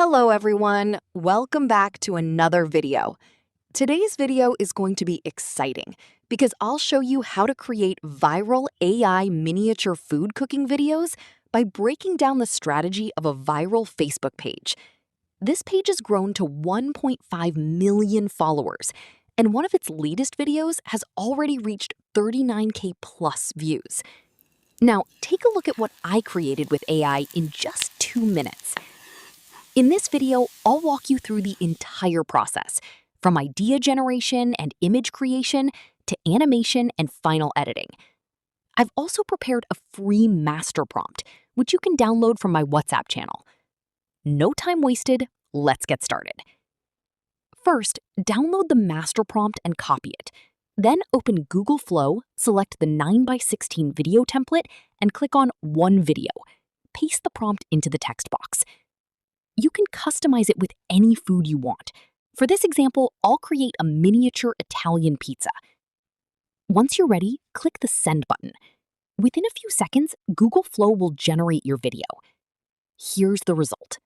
Hello everyone, welcome back to another video. Today's video is going to be exciting because I'll show you how to create viral AI miniature food cooking videos by breaking down the strategy of a viral Facebook page. This page has grown to 1.5 million followers, and one of its latest videos has already reached 39K plus views. Now, take a look at what I created with AI in just 2 minutes. In this video, I'll walk you through the entire process, from idea generation and image creation to animation and final editing. I've also prepared a free master prompt, which you can download from my WhatsApp channel. No time wasted, let's get started. First, download the master prompt and copy it. Then open Google Flow, select the 9x16 video template, and click on One Video. Paste the prompt into the text box. You can customize it with any food you want. For this example, I'll create a miniature Italian pizza. Once you're ready, click the Send button. Within a few seconds, Google Flow will generate your video. Here's the result.